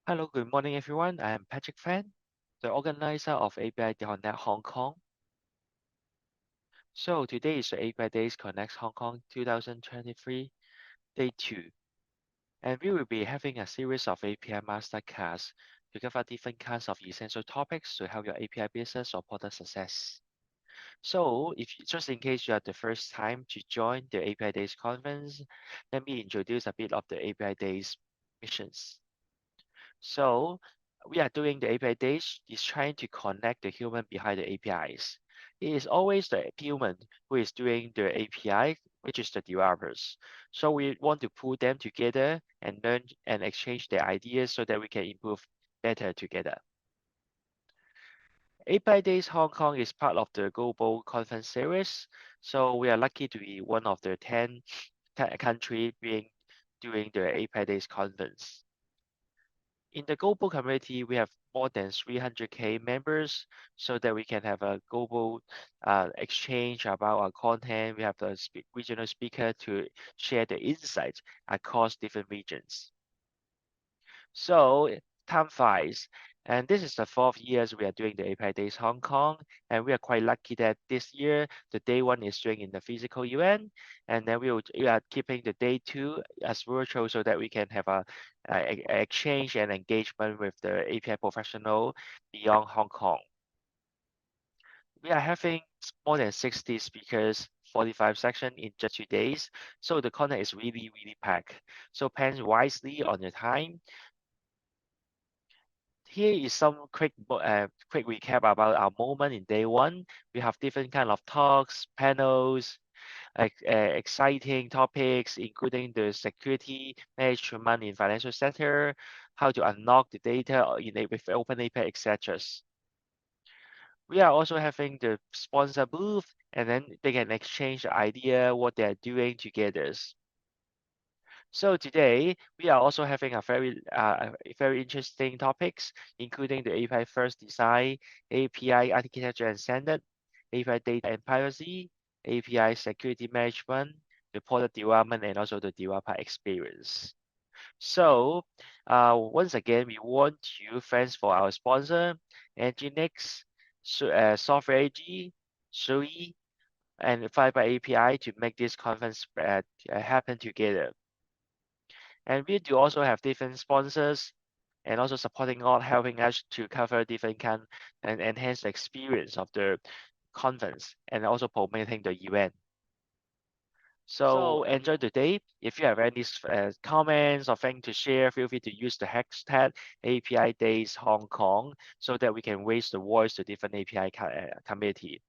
Hello, good morning, everyone. I am Patrick Fan, the organizer of API Connect Hong Kong. So today is the API Days Connect Hong Kong 2023, Day 2. And we will be having a series of API Masterclass to cover different kinds of essential topics to help your API business or product success. So just in case you are the first time to join the API Days conference, let me introduce a bit of the API Days missions. So we are doing the API Days is trying to connect the human behind the APIs. It is always the human who is doing the API, which is the developers. So we want to pull them together and learn and exchange their ideas so that we can improve better together. API Days Hong Kong is part of the global conference series. So we are lucky to be one of the 10 country being doing the API Days conference. In the global community, we have more than 300K members so that we can have a global exchange about our content. We have the regional speaker to share the insights across different regions. So time flies. And this is the fourth year we are doing the API Days Hong Kong. And we are quite lucky that this year, the day one is doing in the physical event. And then we are keeping the day two as virtual so that we can have a exchange and engagement with the API professional beyond Hong Kong. We are having more than 60 speakers, 45 sections in just 2 days. So the content is really, really packed. So plan wisely on your time. Here is some quick recap about our moment in day one. We have different kind of talks, panels, exciting topics, including the security management in financial sector, how to unlock the data with open API, etc. We are also having the sponsor booth, and then they can exchange idea what they are doing together. So today we are also having a very interesting topics, including the API first design, API architecture and standard, API data and privacy, API security management, the product development, and also the developer experience. So once again, we want you thanks for our sponsor, Nginx, Software AG, Sui, and Fiber API to make this conference happen together. And we do also have different sponsors and also supporting all, helping us to cover different kind and enhance the experience of the conference and also promoting the event. So enjoy the day. If you have any comments or things to share, feel free to use the hashtag API Days Hong Kong so that we can raise the voice to different API committee.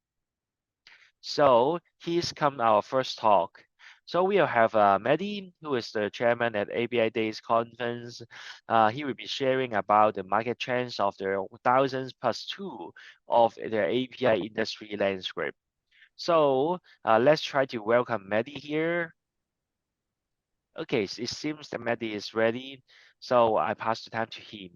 So here's come our first talk. So we'll have Mehdi, who is the chairman at API Days conference. He will be sharing about the market trends of the thousands plus two of the API industry landscape. So let's try to welcome Mehdi here. Okay, so it seems that Mehdi is ready. So I pass the time to him.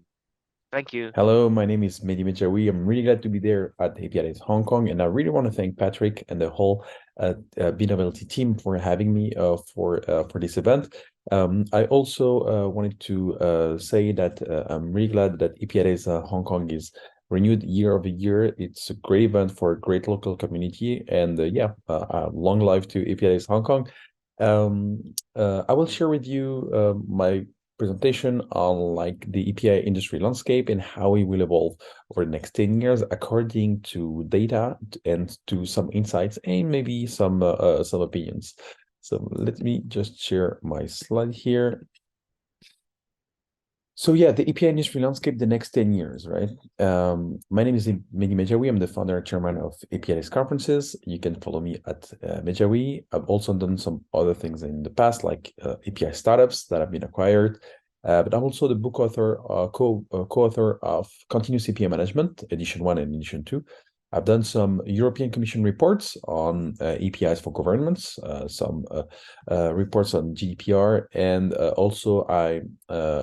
Thank you. Hello, my name is Mehdi Medjaoui. I'm really glad to be there at apidays Hong Kong, and I really want to thank Patrick and the whole BWLT team for having me for this event. I also wanted to say that I'm really glad that apidays Hong Kong is renewed year over year. It's a great event for a great local community, and long life to apidays Hong Kong. I will share with you my presentation on like the API industry landscape and how it will evolve over the next 10 years according to data and to some insights and maybe some opinions. So let me just share my slide here. So yeah, the API industry landscape the next 10 years, right? My name is Mehdi Medjaoui. I'm the founder and chairman of API's conferences. You can follow me at Medjaoui. I've also done some other things in the past, like API startups that have been acquired. But I'm also the book author, co-author of Continuous API Management, Edition 1 and Edition 2. I've done some European Commission reports on APIs for governments, some reports on GDPR, and also I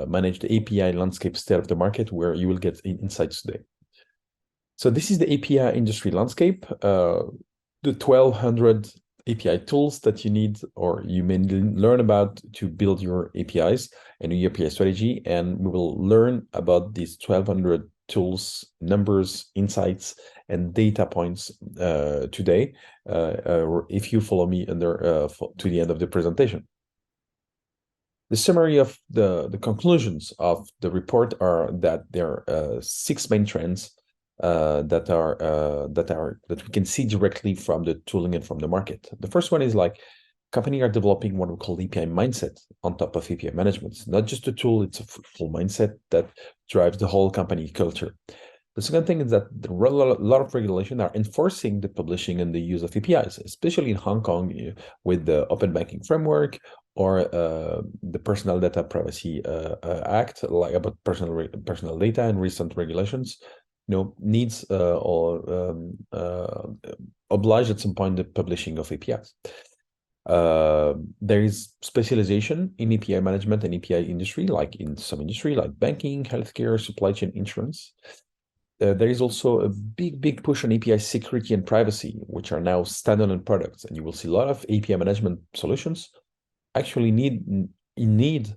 manage the API landscape state of the market, where you will get insights today. So this is the API industry landscape. The 1,200 API tools that you need or you may learn about to build your APIs and your API strategy. And we will learn about these 1,200 tools, numbers, insights, and data points today if you follow me to the end of the presentation. The summary of the conclusions of the report are that there are 6 main trends that we can see directly from the tooling and from the market. The first one is like companies are developing what we call API mindset on top of API management. It's not just a tool; it's a full mindset that drives the whole company culture. The second thing is that a lot of regulation are enforcing the publishing and the use of APIs, especially in Hong Kong with the Open Banking Framework or the Personal Data Privacy Act, like about personal data and recent regulations. Needs or oblige at some point the publishing of APIs. There is specialization in API management and API industry, like in some industry, like banking, healthcare, supply chain, insurance. There is also a big push on API security and privacy, which are now standalone products. And you will see a lot of API management solutions actually need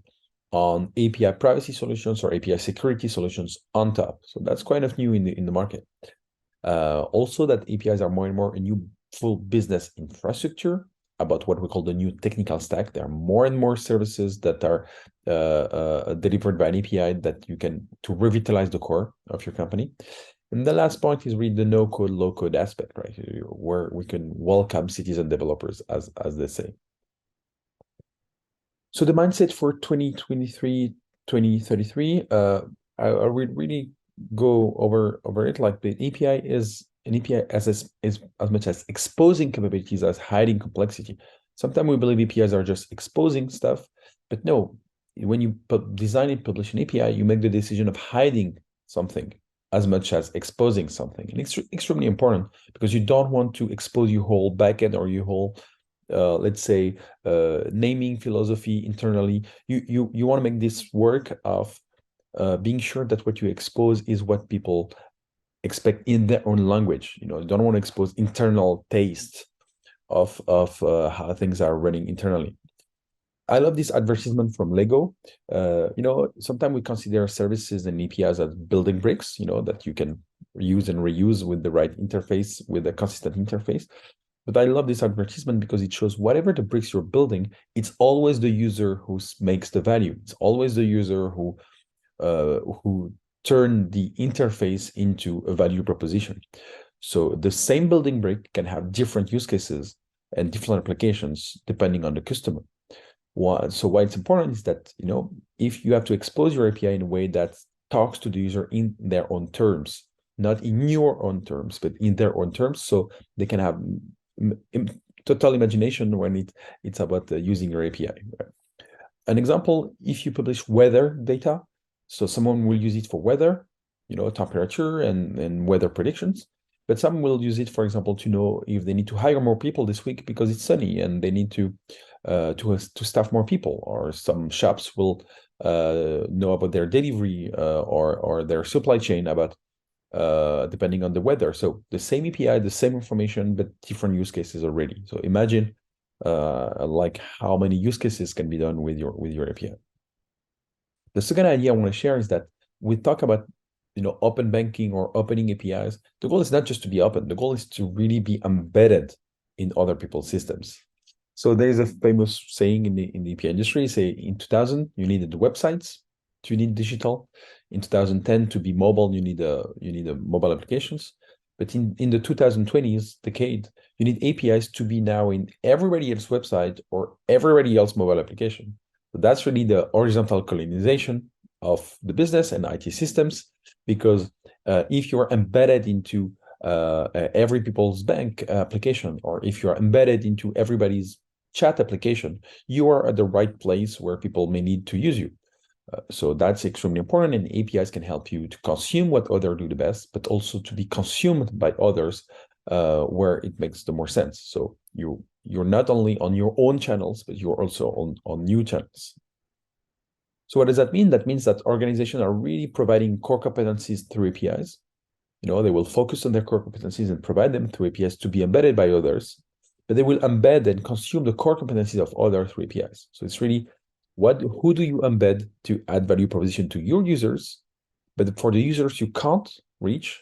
on API privacy solutions or API security solutions on top. So that's kind of new in the market. Also, that APIs are more and more a new full business infrastructure about what we call the new technical stack. There are more and more services that are delivered by an API that you can to revitalize the core of your company. And the last point is really the no-code, low-code aspect, right? Where we can welcome citizen developers, as they say. So the mindset for 2023, 2033, I would really go over it. Like the API is an API is as much as exposing capabilities as hiding complexity. Sometimes we believe APIs are just exposing stuff, but no. When you design and publish an API, you make the decision of hiding something as much as exposing something. And it's extremely important because you don't want to expose your whole backend or your whole let's say naming philosophy internally. You want to make this work of being sure that what you expose is what people expect in their own language. You don't want to expose internal taste of how things are running internally. I love this advertisement from Lego. Sometimes we consider services and APIs as building bricks, that you can use and reuse with the right interface, with a consistent interface. But I love this advertisement because it shows whatever the bricks you're building, it's always the user who makes the value. It's always the user who turn the interface into a value proposition. So the same building brick can have different use cases and different applications depending on the customer. So why it's important is that, if you have to expose your API in a way that talks to the user in their own terms, not in your own terms, but in their own terms, so they can have total imagination when it's about using your API. An example, if you publish weather data, so someone will use it for weather, temperature and weather predictions, but some will use it, for example, to know if they need to hire more people this week because it's sunny and they need to staff more people, or some shops will know about their delivery or their supply chain about depending on the weather. So the same API, the same information, but different use cases already. So imagine like how many use cases can be done with your API. The second idea I want to share is that we talk about open banking or opening APIs. The goal is not just to be open. The goal is to really be embedded in other people's systems. So there's a famous saying in the API industry, say in 2000, you needed websites to need digital. In 2010, to be mobile, you need a mobile applications. But in the 2020s decade, you need APIs to be now in everybody else's website or everybody else's mobile application. So that's really the horizontal colonization of the business and IT systems, because if you're embedded into every people's bank application, or if you're embedded into everybody's chat application, you are at the right place where people may need to use you. So that's extremely important, and APIs can help you to consume what others do the best, but also to be consumed by others where it makes the more sense. So you're not only on your own channels, but you're also on new channels. So what does that mean? That means that organizations are really providing core competencies through APIs. They will focus on their core competencies and provide them through APIs to be embedded by others. but they will embed and consume the core competencies of other three APIs. So it's really who do you embed to add value proposition to your users? But for the users you can't reach,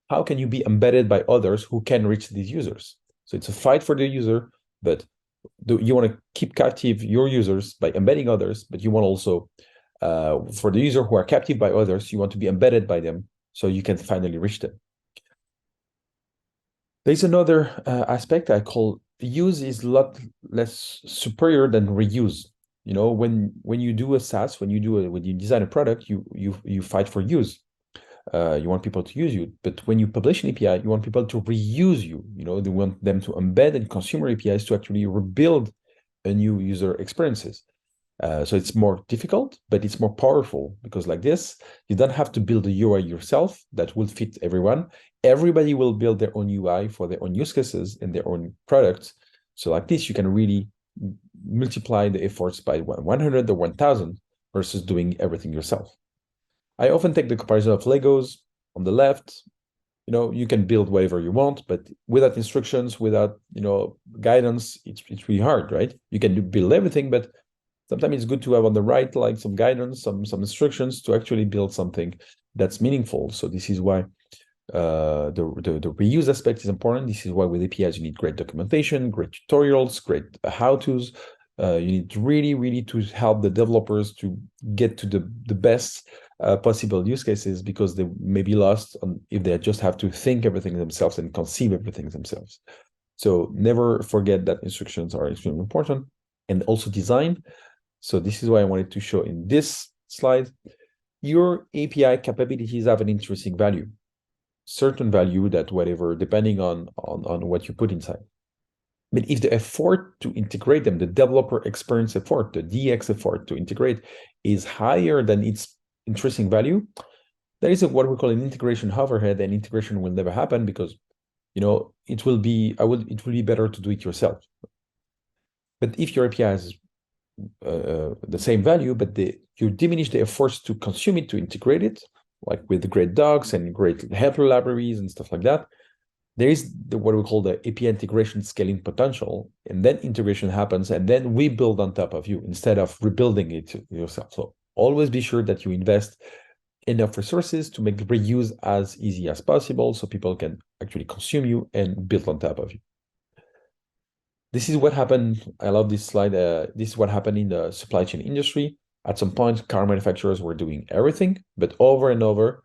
how can you be embedded by others who can reach these users? So it's a fight for the user, but you want to keep captive your users by embedding others, but you want also, for the user who are captive by others, you want to be embedded by them so you can finally reach them. There's another aspect I call use is a lot less superior than reuse. You know, when you do a SaaS, when you design a product, you fight for use. You want people to use you, but when you publish an API, you want people to reuse you. You know, they want them to embed in consumer APIs to actually rebuild a new user experiences. So it's more difficult, but it's more powerful because like this, you don't have to build a UI yourself that will fit everyone. Everybody will build their own UI for their own use cases and their own products. So like this, you can really multiply the efforts by 100 or 1,000 versus doing everything yourself. I often take the comparison of Legos on the left. You know, you can build whatever you want, but without instructions, without, you know, guidance, it's really hard, right? You can build everything, but sometimes it's good to have on the right, like some guidance, some instructions to actually build something that's meaningful. So this is why the reuse aspect is important. This is why with APIs, you need great documentation, great tutorials, great how-tos. You need really to help the developers to get to the best possible use cases because they may be lost if they just have to think everything themselves and conceive everything themselves. So never forget that instructions are extremely important, and also design. So this is why I wanted to show in this slide, your API capabilities have an intrinsic value, certain value that whatever, depending on what you put inside. But if the effort to integrate them, the developer experience effort, the DX effort to integrate is higher than its intrinsic value, there is what we call an integration overhead, and integration will never happen because, you know, it will be better to do it yourself. But if your API has the same value, but you diminish the efforts to consume it, to integrate it, like with great docs and great helper libraries and stuff like that, there is what we call the API integration scaling potential, and then integration happens, and then we build on top of you instead of rebuilding it yourself. So always be sure that you invest enough resources to make the reuse as easy as possible so people can actually consume you and build on top of you. This is what happened. I love this slide. This is what happened in the supply chain industry. At some point, car manufacturers were doing everything, but over and over,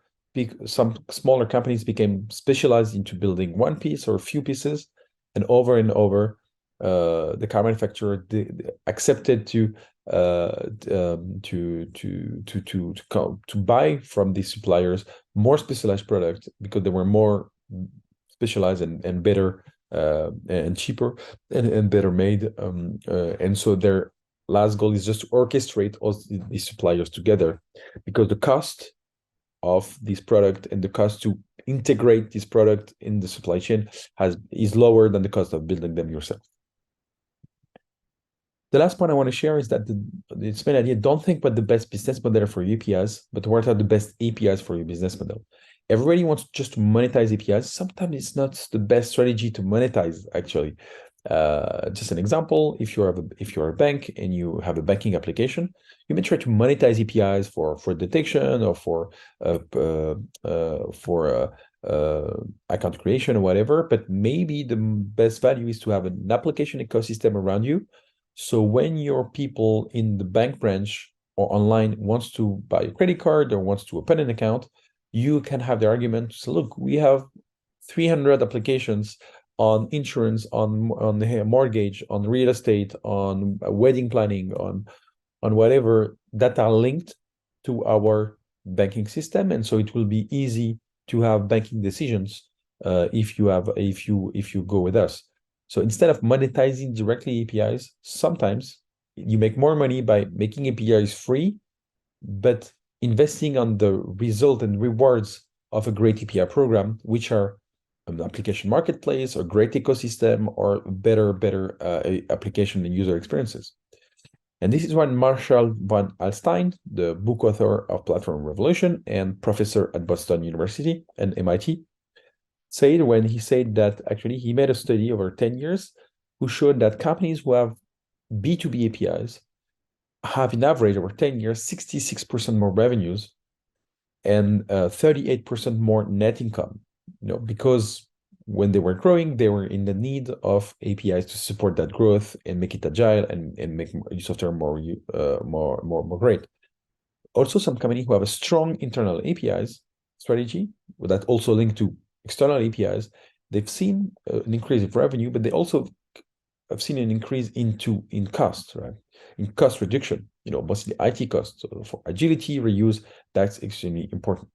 some smaller companies became specialized into building one piece or a few pieces, and over, the car manufacturer accepted to buy from these suppliers more specialized products because they were more specialized and better and cheaper and better made. And so their last goal is just to orchestrate all these suppliers together because the cost of this product and the cost to integrate this product in the supply chain is lower than the cost of building them yourself. The last point I want to share is that it's main idea, don't think about the best business model for your APIs, but what are the best APIs for your business model. Everybody wants just to monetize APIs. Sometimes it's not the best strategy to monetize, actually. Just an example, if you're a bank and you have a banking application, you may try to monetize APIs for detection or for account creation or whatever, but maybe the best value is to have an application ecosystem around you. So when your people in the bank branch or online wants to buy a credit card or wants to open an account, you can have the argument to say, look, we have 300 applications on insurance, on mortgage, on real estate, on wedding planning, on whatever that are linked to our banking system, and so it will be easy to have banking decisions if you go with us. So instead of monetizing directly APIs, sometimes you make more money by making APIs free, but investing on the result and rewards of a great API program, which are an application marketplace or great ecosystem or better application and user experiences. And this is when Marshall von Alstein, the book author of Platform Revolution and professor at Boston University and MIT, said when he said that actually he made a study over 10 years who showed that companies who have B2B APIs have, in average, over 10 years, 66% more revenues and 38% more net income, because when they were growing, they were in the need of APIs to support that growth and make it agile and make your software more great. Also, some companies who have a strong internal APIs strategy that also link to external APIs, they've seen an increase of revenue, but they also have seen an increase in cost, right? In cost reduction, mostly IT costs. So for agility, reuse, that's extremely important.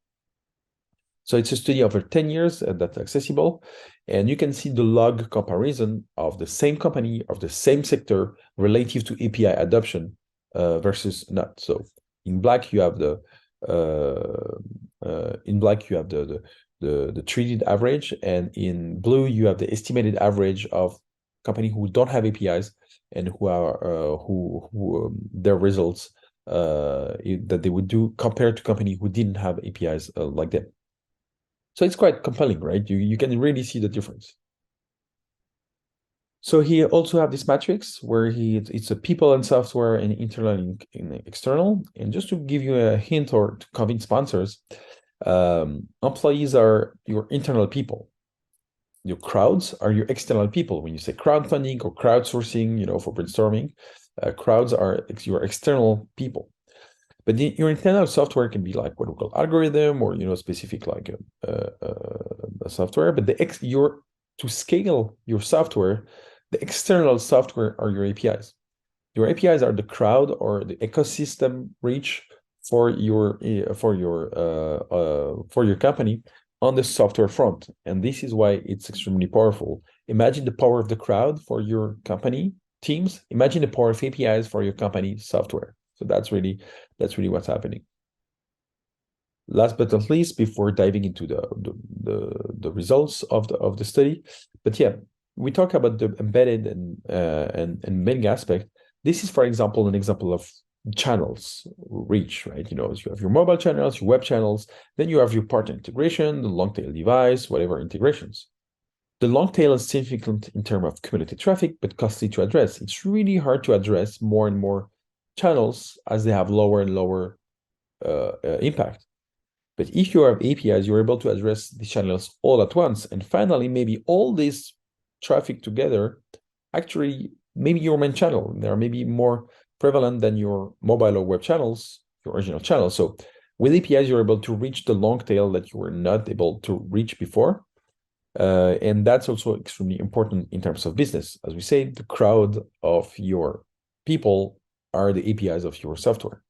So it's a study over 10 years that's accessible. And you can see the log comparison of the same company, of the same sector relative to API adoption versus not. So in black, you have the treated average, and in blue, you have the estimated average of companies who don't have APIs and who are their results that they would do compared to companies who didn't have APIs like them. So it's quite compelling, right? You can really see the difference. So he also have this matrix where it's a people and software and internal and external. And just to give you a hint or to convince sponsors, employees are your internal people. Your crowds are your external people. When you say crowdfunding or crowdsourcing, for brainstorming, crowds are your external people. But your internal software can be like what we call algorithm or specific like a software. But to scale your software, the external software are your APIs. Your APIs are the crowd or the ecosystem reach for your company on the software front. And this is why it's extremely powerful. Imagine the power of the crowd for your company teams. Imagine the power of APIs for your company software. So that's really what's happening. Last but not least, before diving into the results of the study, but yeah, we talk about the embedded and many aspect. This is, for example, an example of channels reach, right? So you have your mobile channels, your web channels, then you have your partner integration, the long tail device, whatever integrations. The long tail is significant in terms of cumulative traffic, but costly to address. It's really hard to address more and more channels as they have lower and lower impact. But if you have APIs, you're able to address the channels all at once. And finally, maybe all this traffic together, actually, maybe your main channel, they are maybe more prevalent than your mobile or web channels, your original channels. So with APIs, you're able to reach the long tail that you were not able to reach before. And that's also extremely important in terms of business. As we say, the crowd of your people are the APIs of your software.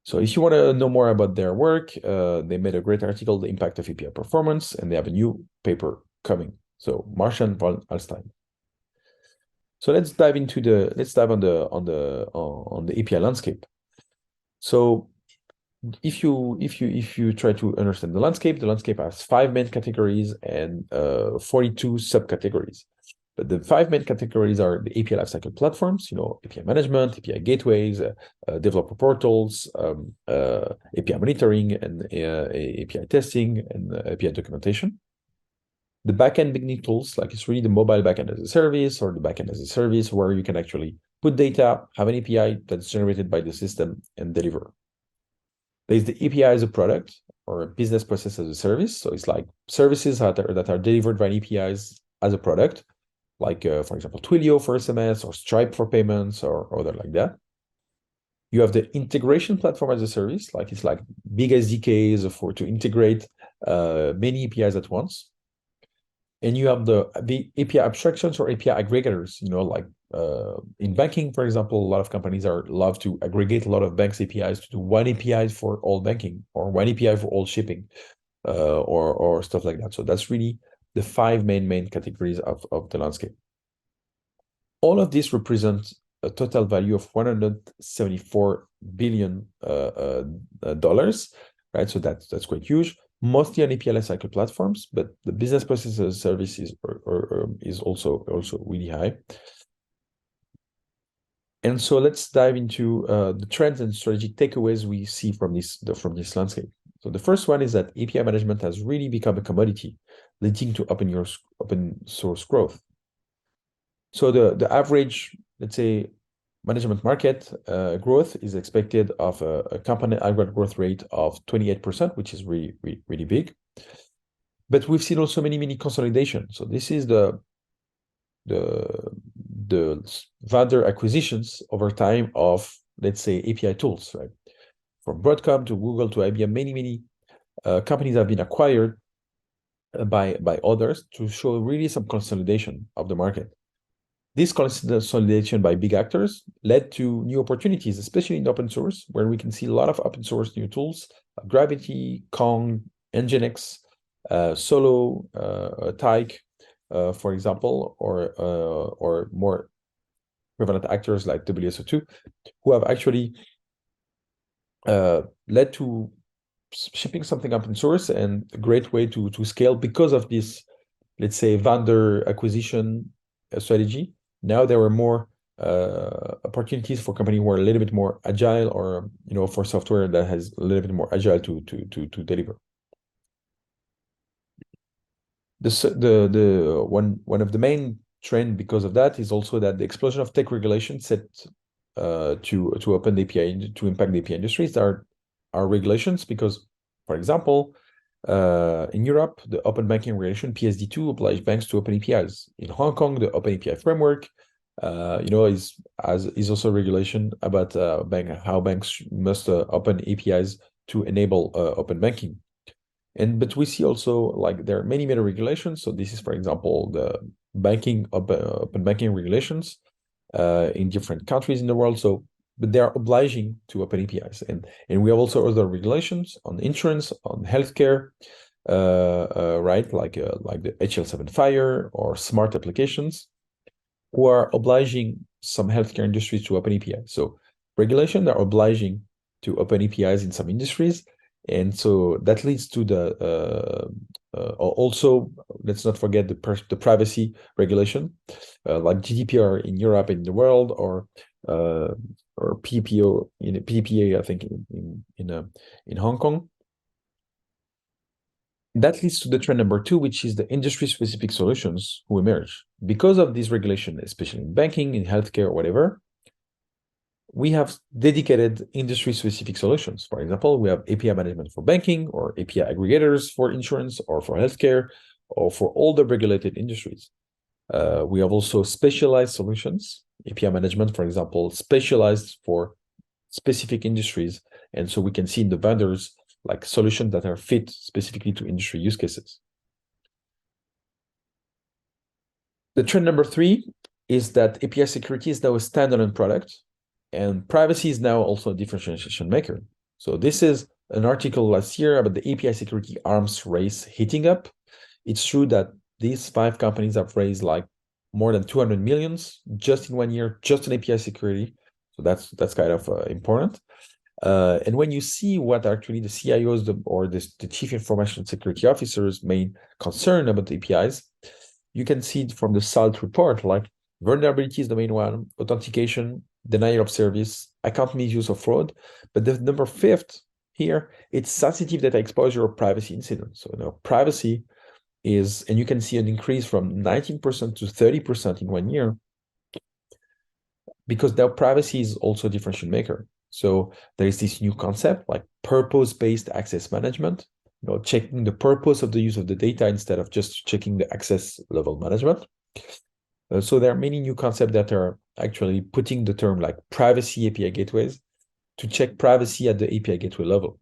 So if you want to know more about their work, they made a great article, The Impact of API Performance, and they have a new paper coming. So Martian von Alstein. So let's dive on the API landscape. So if you try to understand the landscape has 5 main categories and 42 subcategories. But the 5 main categories are the API lifecycle platforms, API management, API gateways, developer portals, API monitoring, and API testing, and API documentation. The backend beginning tools, like it's really the mobile backend as a service or the backend as a service, where you can actually put data, have an API that's generated by the system, and deliver. There's the API as a product or a business process as a service. So it's like services that are delivered by APIs as a product, like, for example, Twilio for SMS or Stripe for payments or other like that. You have the integration platform as a service, like it's like big SDKs to integrate many APIs at once. And you have the API abstractions or API aggregators, like in banking, for example, a lot of companies love to aggregate a lot of banks' APIs to do one API for all banking or one API for all shipping or stuff like that. So that's really the 5 main categories of the landscape. All of this represents a total value of $174 billion dollars, right? So that's quite huge. Mostly on API lifecycle platforms, but the business process as a service is also really high. And so let's dive into the trends and strategic takeaways we see from this landscape. So the first one is that API management has really become a commodity, leading to open source growth. So the average, let's say, management market growth is expected of a company aggregate growth rate of 28%, which is really, really, really big. But we've seen also many consolidation. So this is the vendor acquisitions over time of, let's say, API tools, right? From Broadcom to Google to IBM, many companies have been acquired by others to show really some consolidation of the market. This consolidation by big actors led to new opportunities, especially in open source, where we can see a lot of open source new tools, Gravity, Kong, Nginx, Solo, Tyke, for example, or more prevalent actors like WSO2, who have actually led to shipping something open source and a great way to scale because of this, let's say, vendor acquisition strategy. Now there were more opportunities for companies who are a little bit more agile, or for software that has a little bit more agile to deliver. The one of the main trend because of that is also that the explosion of tech regulation set to open the API to impact the API industries are regulations because, for example, in Europe, the Open Banking Regulation PSD2 obliges banks to open APIs. In Hong Kong, the Open API Framework, is also a regulation about how banks must open APIs to enable open banking. But we see also like there are many regulations. So this is, for example, the open banking regulations in different countries in the world. So, but they are obliging to open APIs, and we have also other regulations on insurance, on healthcare, right? Like the HL7 Fire or smart applications, who are obliging some healthcare industries to open APIs. So regulation are obliging to open APIs in some industries. And so that leads to also, let's not forget the privacy regulation, like GDPR in Europe and in the world, or PPO PPA, I think in Hong Kong. That leads to the trend number 2, which is the industry-specific solutions who emerge. Because of this regulation, especially in banking, in healthcare, whatever, we have dedicated industry-specific solutions. For example, we have API management for banking, or API aggregators for insurance, or for healthcare, or for all the regulated industries. We have also specialized solutions, API management, for example, specialized for specific industries. And so we can see in the vendors like solutions that are fit specifically to industry use cases. The trend number 3 is that API security is now a standalone product, and privacy is now also a differentiation maker. So this is an article last year about the API security arms race heating up. It's true that these 5 companies have raised like more than 200 millions just in 1 year, just in API security. So that's kind of important. And when you see what actually the CIOs or the chief information security officers' main concern about the APIs, you can see from the SALT report, like vulnerability is the main one, authentication, denial of service, account misuse or fraud. But the number 5th here, it's sensitive data exposure or privacy incidents. So privacy is, and you can see an increase from 19% to 30% in 1 year, because now privacy is also a differentiation maker. So there is this new concept like purpose-based access management, checking the purpose of the use of the data instead of just checking the access level management. So there are many new concepts that are actually putting the term like privacy API gateways to check privacy at the API gateway level.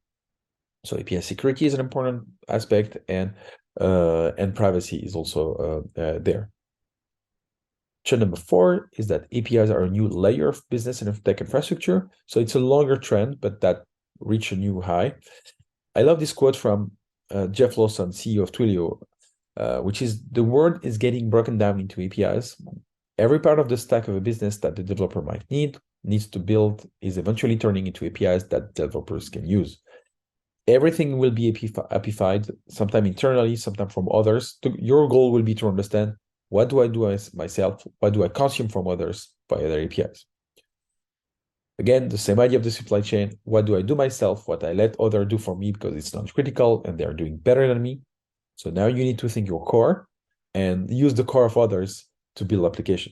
So API security is an important aspect, and privacy is also there. Trend number 4 is that APIs are a new layer of business and of tech infrastructure. So it's a longer trend, but that reached a new high. I love this quote from Jeff Lawson, CEO of Twilio, which is, the world is getting broken down into APIs. Every part of the stack of a business that the developer might needs to build is eventually turning into APIs that developers can use. Everything will be APIfied, sometime internally, sometime from others. Your goal will be to understand, what do I do myself? What do I consume from others via their APIs? Again, the same idea of the supply chain. What do I do myself? What I let others do for me because it's not critical and they're doing better than me. So now you need to think your core and use the core of others to build application.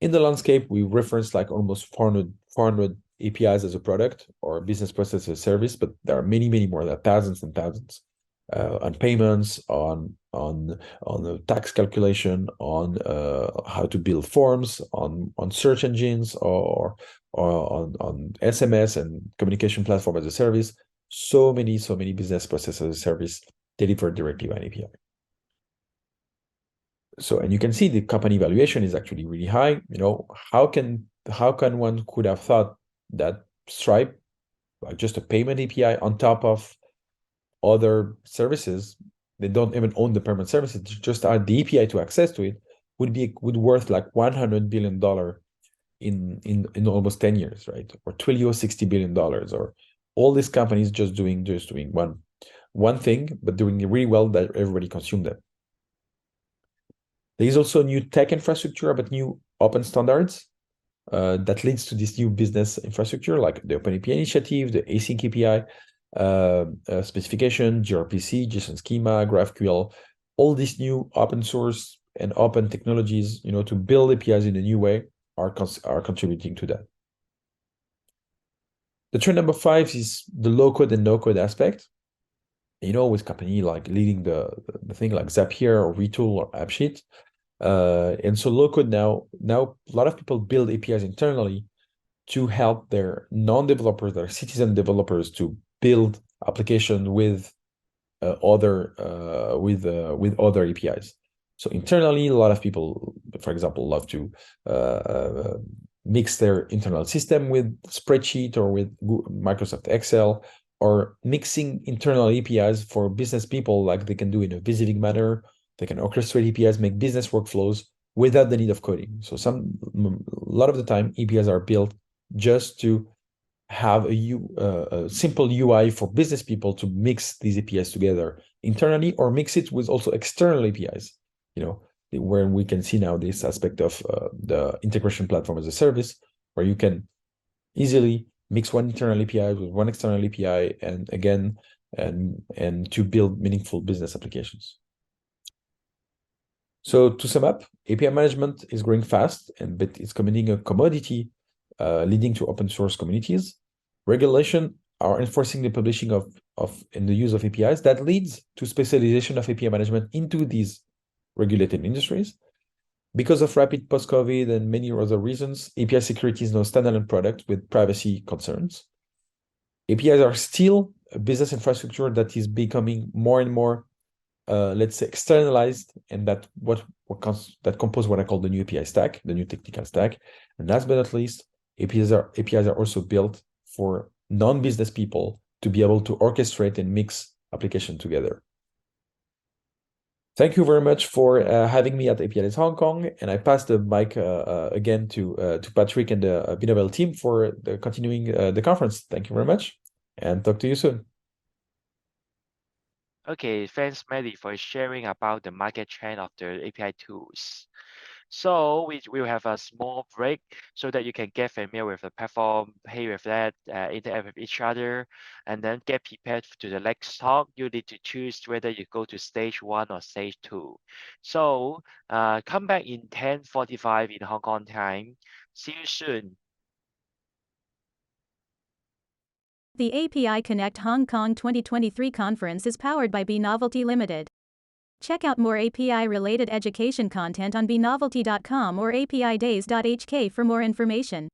In the landscape, we reference like almost 400 APIs as a product or business process as a service, but there are many, many more. There are thousands and thousands on payments, on the tax calculation, on how to build forms, on search engines, or on SMS and communication platform as a service. So many business process as a service delivered directly by an API. So, and you can see the company valuation is actually really high. You know, how can one could have thought that Stripe, like just a payment API on top of other services, they don't even own the payment services, just add the API to access to it, would worth like $100 billion in almost 10 years, right? Or $60 billion, or all these companies just doing one thing, but doing it really well that everybody consume them. There is also new tech infrastructure, but new open standards that leads to this new business infrastructure, like the Open API initiative, the async API specification, gRPC, JSON schema, GraphQL, all these new open source and open technologies, you know, to build APIs in a new way are contributing to that. The trend number 5 is the low code and no code aspect. You know, with company like leading the thing like Zapier or Retool or AppSheet. And so low code now a lot of people build APIs internally to help their non-developers, their citizen developers, to build application with other APIs. So internally, a lot of people, for example, love to mix their internal system with spreadsheet or with Microsoft Excel, or mixing internal APIs for business people, like they can do in a specific manner. They can orchestrate APIs, make business workflows without the need of coding. So a lot of the time, APIs are built just to have a simple UI for business people to mix these APIs together internally, or mix it with also external APIs, you know, where we can see now this aspect of the integration platform as a service, where you can easily mix one internal API with one external API, and again, and to build meaningful business applications. So to sum up, API management is growing fast, but it's becoming a commodity, leading to open source communities. Regulation are enforcing the publishing of and the use of APIs. That leads to specialization of API management into these regulated industries. Because of rapid post-COVID and many other reasons, API security is now a standalone product with privacy concerns. APIs are still a business infrastructure that is becoming more and more, let's say, externalized, and that compose what I call the new API stack, the new technical stack. And last but not least, APIs are also built for non-business people to be able to orchestrate and mix applications together. Thank you very much for having me at apidays Hong Kong, and I pass the mic again to Patrick and the BNOVEL team for continuing the conference. Thank you very much, and talk to you soon. Okay, thanks, Mehdi, for sharing about the market trend of the API tools. So we will have a small break so that you can get familiar with the platform, play with that, interact with each other, and then get prepared to the next talk. You need to choose whether you go to stage 1 or stage 2. So come back in 10:45 in Hong Kong time. See you soon. The API Connect Hong Kong 2023 conference is powered by bNovelty Limited. Check out more API-related education content on bnovelty.com or apidays.hk for more information.